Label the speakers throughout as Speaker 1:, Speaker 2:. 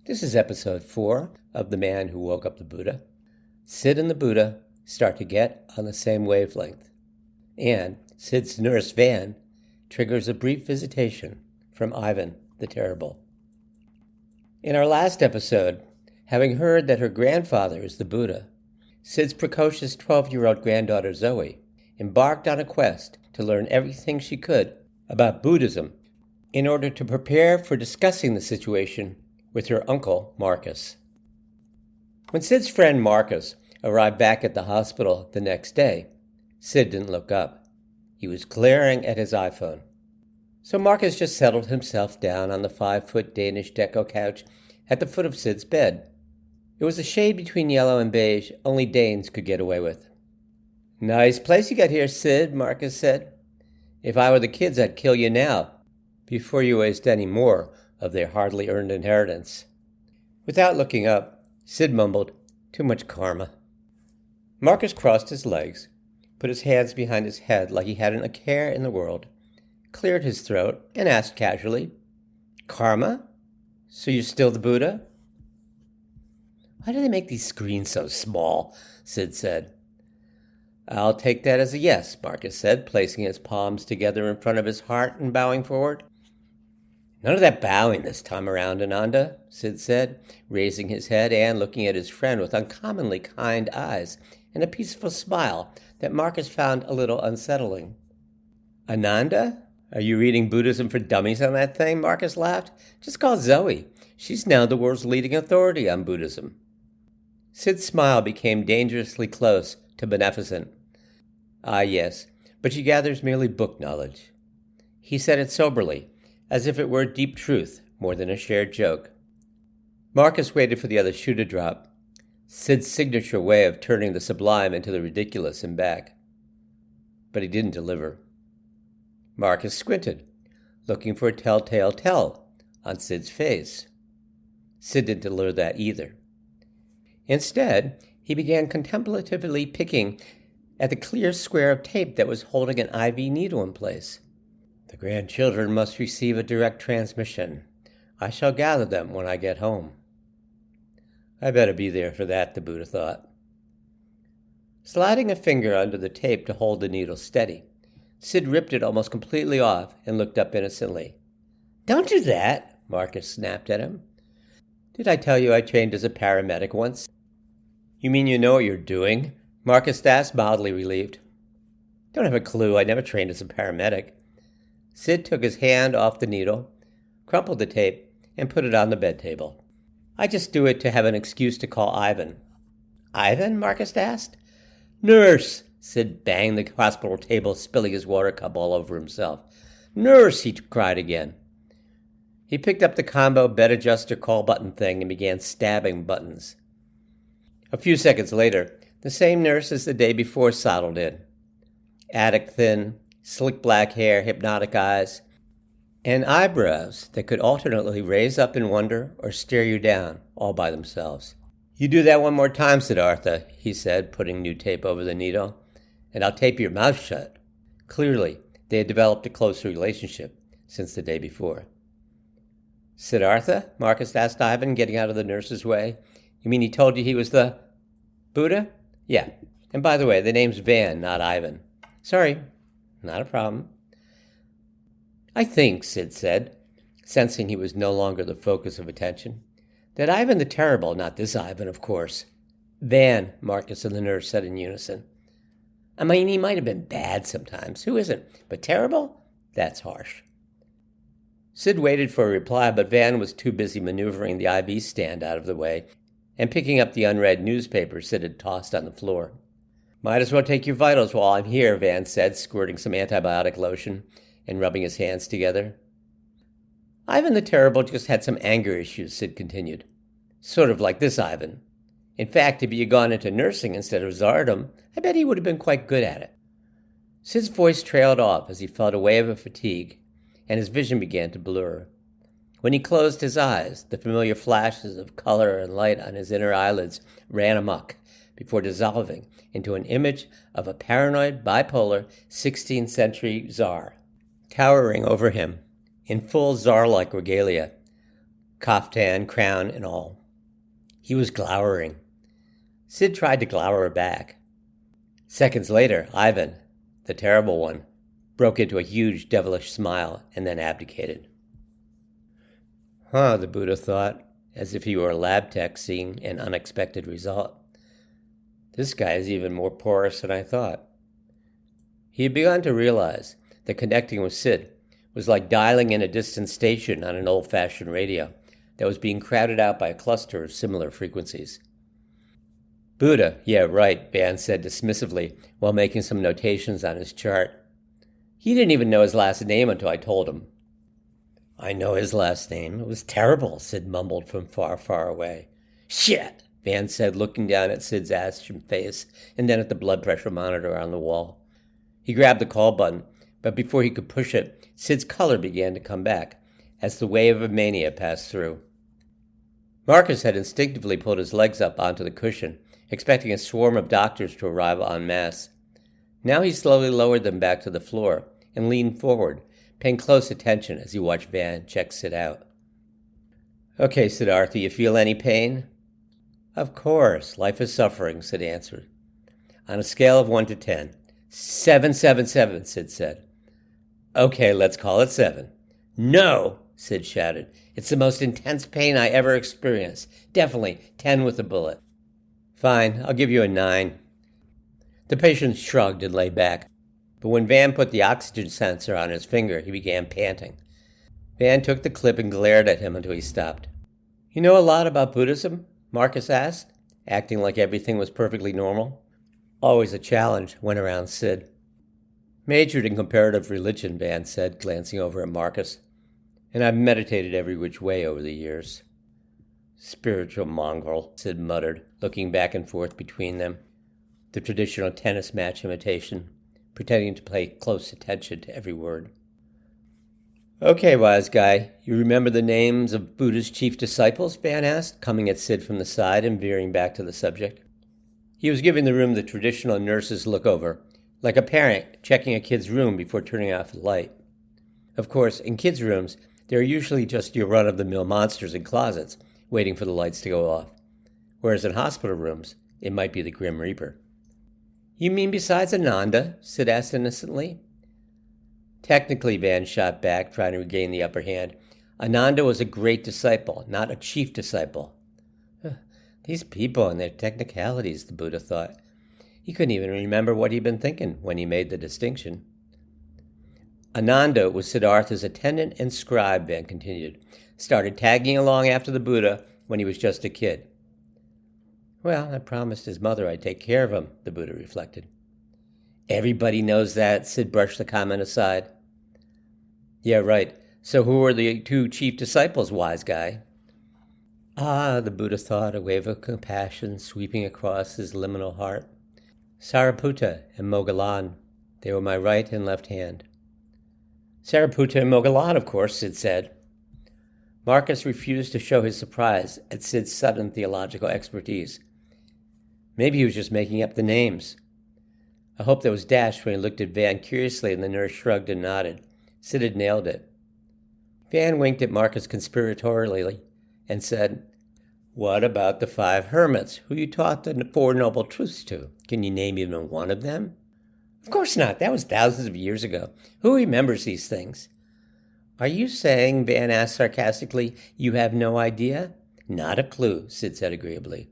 Speaker 1: This is episode 4 of The Man Who Woke Up the Buddha. Sid and the Buddha start to get on the same wavelength. And Sid's nurse, Van, triggers a brief visitation from Ivan the Terrible. In our last episode, having heard that her grandfather is the Buddha, Sid's precocious 12-year-old granddaughter Zoe embarked on a quest to learn everything she could about Buddhism in order to prepare for discussing the situation with her uncle, Marcus. When Sid's friend Marcus arrived back at the hospital the next day, Sid didn't look up. He was glaring at his iPhone. So Marcus just settled himself down on the 5-foot Danish deco couch at the foot of Sid's bed. It was a shade between yellow and beige only Danes could get away with. "Nice place you got here, Sid," Marcus said. "If I were the kids, I'd kill you now, before you waste any more of their hardly earned inheritance." Without looking up, Sid mumbled, "Too much karma." Marcus crossed his legs, put his hands behind his head like he hadn't a care in the world, cleared his throat, and asked casually, "Karma? So you're still the Buddha?" "Why do they make these screens so small?" Sid said. "I'll take that as a yes," Marcus said, placing his palms together in front of his heart and bowing forward. "None of that bowing this time around, Ananda," Sid said, raising his head and looking at his friend with uncommonly kind eyes and a peaceful smile that Marcus found a little unsettling. "Ananda? Are you reading Buddhism for Dummies on that thing?" Marcus laughed. "Just call Zoe. She's now the world's leading authority on Buddhism." Sid's smile became dangerously close to beneficent. "Ah, yes, but she gathers merely book knowledge." He said it soberly, as if it were deep truth more than a shared joke. Marcus waited for the other shoe to drop, Sid's signature way of turning the sublime into the ridiculous and back. But he didn't deliver. Marcus squinted, looking for a telltale tell on Sid's face. Sid didn't deliver that either. Instead, he began contemplatively picking at the clear square of tape that was holding an IV needle in place. "The grandchildren must receive a direct transmission. I shall gather them when I get home." "I better be there for that," the Buddha thought. Sliding a finger under the tape to hold the needle steady, Sid ripped it almost completely off and looked up innocently. "Don't do that," Marcus snapped at him. "Did I tell you I trained as a paramedic once?" "You mean you know what you're doing?" Marcus asked, mildly relieved. "Don't have a clue. I never trained as a paramedic." Sid took his hand off the needle, crumpled the tape, and put it on the bed table. "I just do it to have an excuse to call Ivan." "Ivan?" Marcus asked. "Nurse!" Sid banged the hospital table, spilling his water cup all over himself. "Nurse!" he cried again. He picked up the combo bed adjuster call button thing and began stabbing buttons. A few seconds later, the same nurse as the day before sidled in. Attic thin, slick black hair, hypnotic eyes, and eyebrows that could alternately raise up in wonder or stare you down, all by themselves. "You do that one more time, Siddhartha," he said, putting new tape over the needle, "and I'll tape your mouth shut." Clearly, they had developed a close relationship since the day before. "Siddhartha?" Marcus asked Ivan, getting out of the nurse's way. "You mean he told you he was the Buddha?" "Yeah. And by the way, the name's Van, not Ivan." "Sorry." "Not a problem." "I think," Sid said, sensing he was no longer the focus of attention, "that Ivan the Terrible, not this Ivan, of course." "Van," Marcus and the nurse said in unison. "I mean, he might have been bad sometimes. Who isn't? But terrible? That's harsh." Sid waited for a reply, but Van was too busy maneuvering the IV stand out of the way and picking up the unread newspaper Sid had tossed on the floor. "Might as well take your vitals while I'm here," Van said, squirting some antibiotic lotion and rubbing his hands together. "Ivan the Terrible just had some anger issues," Sid continued. "Sort of like this Ivan. In fact, if he had gone into nursing instead of tsardom, I bet he would have been quite good at it." Sid's voice trailed off as he felt a wave of fatigue, and his vision began to blur. When he closed his eyes, the familiar flashes of color and light on his inner eyelids ran amok before dissolving into an image of a paranoid, bipolar 16th century czar, towering over him in full czar-like regalia, kaftan, crown, and all. He was glowering. Sid tried to glower back. Seconds later, Ivan, the terrible one, broke into a huge devilish smile and then abdicated. The Buddha thought, as if he were a lab tech seeing an unexpected result. This guy is even more porous than I thought. He had begun to realize that connecting with Sid was like dialing in a distant station on an old-fashioned radio that was being crowded out by a cluster of similar frequencies. Buddha, yeah, right, Van said dismissively while making some notations on his chart. He didn't even know his last name until I told him. I know his last name. It was terrible, Sid mumbled from far, far away. Shit, Van said, looking down at Sid's ashen face and then at the blood pressure monitor on the wall. He grabbed the call button, but before he could push it, Sid's color began to come back as the wave of mania passed through. Marcus had instinctively pulled his legs up onto the cushion, expecting a swarm of doctors to arrive en masse. Now he slowly lowered them back to the floor and leaned forward, paying close attention as he watched Van check Sid out. Okay, Siddhartha, you feel any pain? Of course, life is suffering, Sid answered. On a scale of 1 to 10. 7, 7, 7, Sid said. Okay, let's call it 7. No, Sid shouted. It's the most intense pain I ever experienced. Definitely 10 with a bullet. Fine, I'll give you a 9. The patient shrugged and lay back, but when Van put the oxygen sensor on his finger, he began panting. Van took the clip and glared at him until he stopped. You know a lot about Buddhism? Marcus asked, acting like everything was perfectly normal. Always a challenge went around Sid. Majored in comparative religion, Van said, glancing over at Marcus. And I've meditated every which way over the years. Spiritual mongrel, Sid muttered, looking back and forth between them. The traditional tennis match imitation, pretending to pay close attention to every word. Okay, wise guy, you remember the names of Buddha's chief disciples? Van asked, coming at Sid from the side and veering back to the subject. He was giving the room the traditional nurse's look-over, like a parent checking a kid's room before turning off the light. Of course, in kids' rooms, there are usually just your run-of-the-mill monsters in closets, waiting for the lights to go off. Whereas in hospital rooms, it might be the Grim Reaper. You mean besides Ananda? Sid asked innocently. Technically, Van shot back, trying to regain the upper hand. Ananda was a great disciple, not a chief disciple. These people and their technicalities, the Buddha thought. He couldn't even remember what he'd been thinking when he made the distinction. Ananda was Siddhartha's attendant and scribe, Van continued. Started tagging along after the Buddha when he was just a kid. Well, I promised his mother I'd take care of him, the Buddha reflected. Everybody knows that, Sid brushed the comment aside. Yeah, right. So who were the 2 chief disciples, wise guy? Ah, the Buddha thought, a wave of compassion sweeping across his liminal heart. Sariputta and Moggallon. They were my right and left hand. Sariputta and Moggallon, of course, Sid said. Marcus refused to show his surprise at Sid's sudden theological expertise. Maybe he was just making up the names. A hope that was dashed when he looked at Van curiously and the nurse shrugged and nodded. Sid had nailed it. Van winked at Marcus conspiratorially and said, What about the 5 hermits who you taught the 4 noble truths to? Can you name even one of them? Of course not. That was thousands of years ago. Who remembers these things? Are you saying, Van asked sarcastically, you have no idea? Not a clue, Sid said agreeably.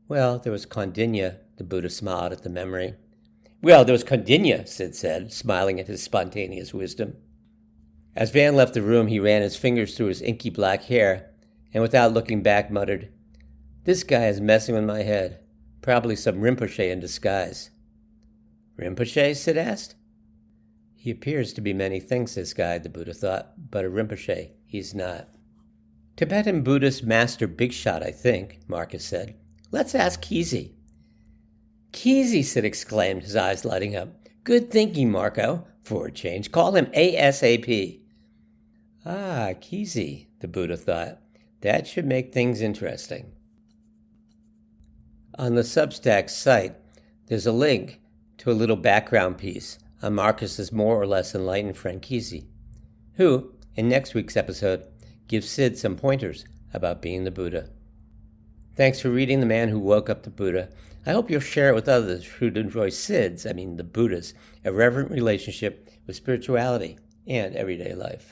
Speaker 1: Well, there was Kondinya, the Buddha smiled at the memory. Well, there was Kondinya, Sid said, smiling at his spontaneous wisdom. As Van left the room, he ran his fingers through his inky black hair, and without looking back muttered, This guy is messing with my head. Probably some Rinpoche in disguise. Rinpoche? Sid asked. He appears to be many things, this guy, the Buddha thought, but a Rinpoche he's not. Tibetan Buddhist master big shot, I think, Marcus said. Let's ask Kesey. Kesey, Sid exclaimed, his eyes lighting up. Good thinking, Marco. For a change, call him ASAP. Ah, Kesey, the Buddha thought. That should make things interesting. On the Substack site, there's a link to a little background piece on Marcus's more or less enlightened friend Kesey, who, in next week's episode, gives Sid some pointers about being the Buddha. Thanks for reading The Man Who Woke Up the Buddha. I hope you'll share it with others who'd enjoy the Buddha's irreverent relationship with spirituality and everyday life.